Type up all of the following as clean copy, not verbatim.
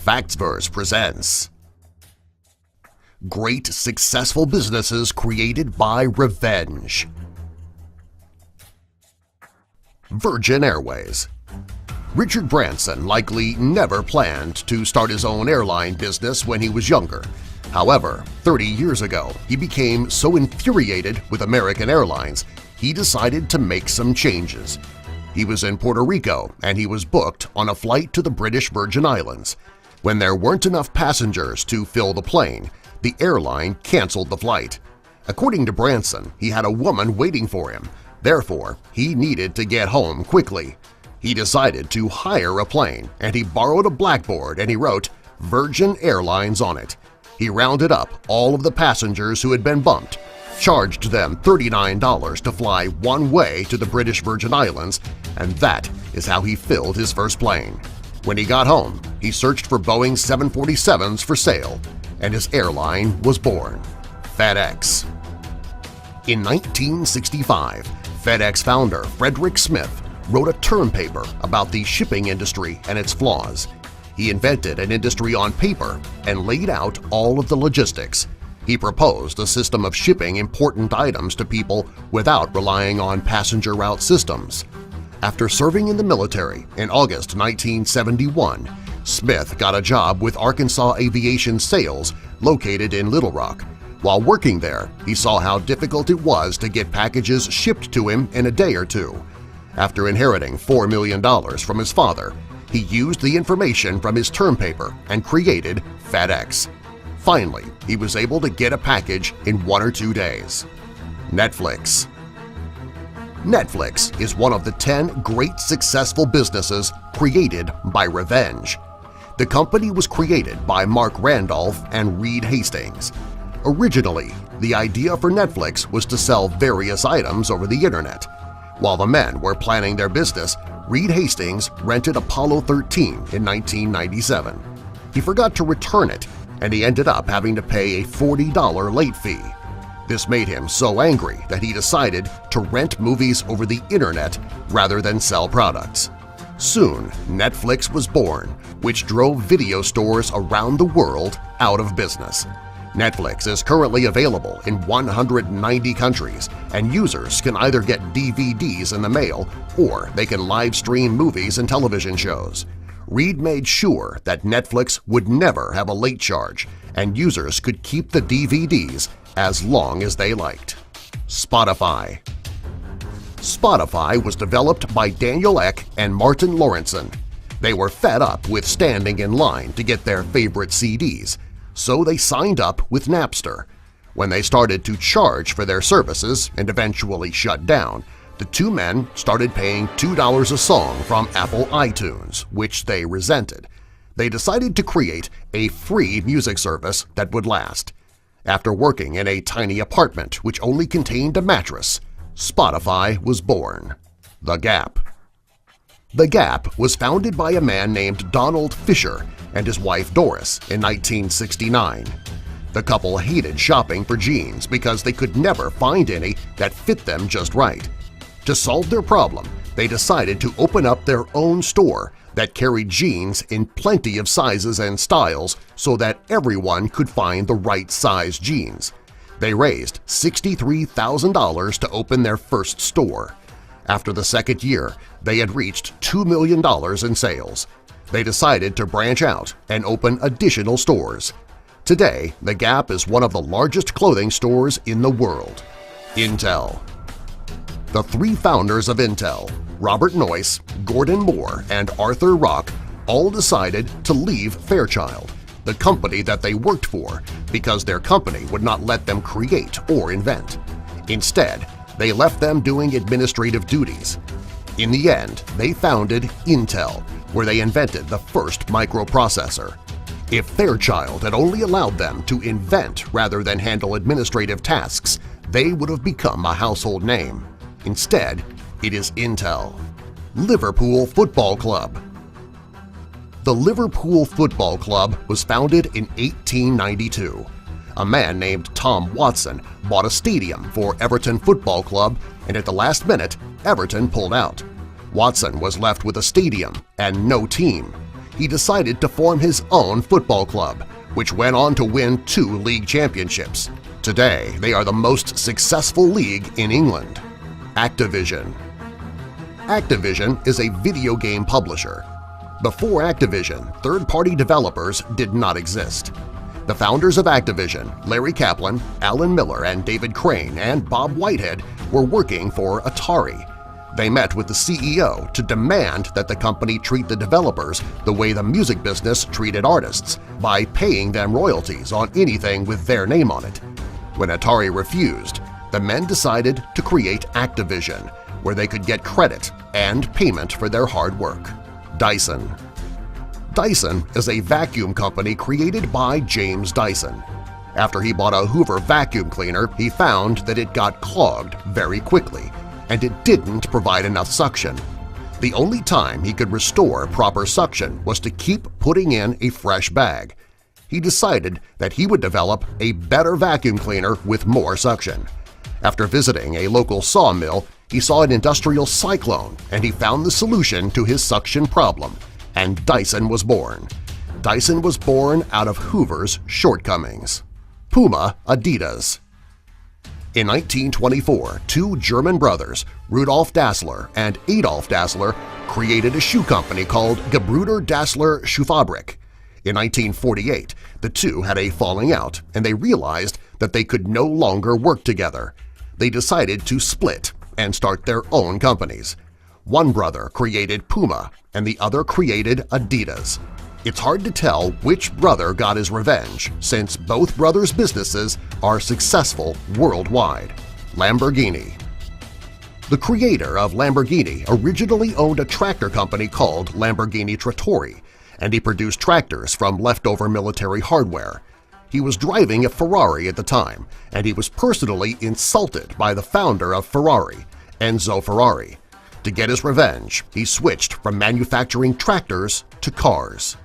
Factsverse presents Great Successful Businesses Created by Revenge. Virgin Airways. Richard Branson likely never planned to start his own airline business when he was younger. However, 30 years ago, he became so infuriated with American Airlines he decided to make some changes. He was in Puerto Rico and he was booked on a flight to the British Virgin Islands. When there weren't enough passengers to fill the plane, the airline canceled the flight. According to Branson, he had a woman waiting for him, therefore he needed to get home quickly. He decided to hire a plane and he borrowed a blackboard and he wrote Virgin Airlines on it. He rounded up all of the passengers who had been bumped, charged them $39 to fly one way to the British Virgin Islands, and that is how he filled his first plane. When he got home, he searched for Boeing 747s for sale, and his airline was born – FedEx. In 1965, FedEx founder Frederick Smith wrote a term paper about the shipping industry and its flaws. He invented an industry on paper and laid out all of the logistics. He proposed a system of shipping important items to people without relying on passenger route systems. After serving in the military in August 1971, Smith got a job with Arkansas Aviation Sales located in Little Rock. While working there, he saw how difficult it was to get packages shipped to him in a day or two. After inheriting $4 million from his father, he used the information from his term paper and created FedEx. Finally, he was able to get a package in 1 or 2 days. Netflix. Netflix is one of the 10 great successful businesses created by revenge. The company was created by Mark Randolph and Reed Hastings. Originally, the idea for Netflix was to sell various items over the Internet. While the men were planning their business, Reed Hastings rented Apollo 13 in 1997. He forgot to return it, and he ended up having to pay a $40 late fee. This made him so angry that he decided to rent movies over the Internet rather than sell products. Soon, Netflix was born, which drove video stores around the world out of business. Netflix is currently available in 190 countries, and users can either get DVDs in the mail or they can live stream movies and television shows. Reed made sure that Netflix would never have a late charge and users could keep the DVDs as long as they liked. Spotify. Spotify was developed by Daniel Ek and Martin Lorentzen. They were fed up with standing in line to get their favorite CDs, so they signed up with Napster. When they started to charge for their services and eventually shut down, the two men started paying $2 a song from Apple iTunes, which they resented. They decided to create a free music service that would last. After working in a tiny apartment which only contained a mattress, Spotify was born. The Gap. The Gap was founded by a man named Donald Fisher and his wife Doris in 1969. The couple hated shopping for jeans because they could never find any that fit them just right. To solve their problem, they decided to open up their own store that carried jeans in plenty of sizes and styles so that everyone could find the right size jeans. They raised $63,000 to open their first store. After the second year, they had reached $2 million in sales. They decided to branch out and open additional stores. Today, The Gap is one of the largest clothing stores in the world. Intel. The three founders of Intel, Robert Noyce, Gordon Moore, and Arthur Rock, all decided to leave Fairchild, the company that they worked for, because their company would not let them create or invent. Instead, they left them doing administrative duties. In the end, they founded Intel, where they invented the first microprocessor. If Fairchild had only allowed them to invent rather than handle administrative tasks, they would have become a household name. Instead, it is Intel. Liverpool Football Club. The Liverpool Football Club was founded in 1892. A man named Tom Watson bought a stadium for Everton Football Club, and at the last minute, Everton pulled out. Watson was left with a stadium and no team. he decided to form his own football club, which went on to win 2 league championships. Today, they are the most successful league in England. Activision. Activision is a video game publisher. Before Activision, third-party developers did not exist. The founders of Activision, Larry Kaplan, Alan Miller, and David Crane, and Bob Whitehead were working for Atari. They met with the CEO to demand that the company treat the developers the way the music business treated artists, by paying them royalties on anything with their name on it. When Atari refused, the men decided to create Activision, where they could get credit and payment for their hard work. Dyson. Dyson is a vacuum company created by James Dyson. After he bought a Hoover vacuum cleaner, he found that it got clogged very quickly, and it didn't provide enough suction. The only time he could restore proper suction was to keep putting in a fresh bag. He decided that he would develop a better vacuum cleaner with more suction. After visiting a local sawmill, he saw an industrial cyclone and he found the solution to his suction problem, and Dyson was born. Dyson was born out of Hoover's shortcomings. Puma Adidas. In 1924, 2 German brothers, Rudolf Dassler and Adolf Dassler, created a shoe company called Gebrüder Dassler Schuhfabrik. In 1948, the two had a falling out and they realized that they could no longer work together. They decided to split and start their own companies. One brother created Puma and the other created Adidas. It's hard to tell which brother got his revenge, since both brothers' businesses are successful worldwide. Lamborghini. The creator of Lamborghini originally owned a tractor company called Lamborghini Trattori, and he produced tractors from leftover military hardware. He was driving a Ferrari at the time, and he was personally insulted by the founder of Ferrari, Enzo Ferrari. To get his revenge, he switched from manufacturing tractors to cars.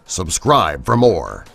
Subscribe for more.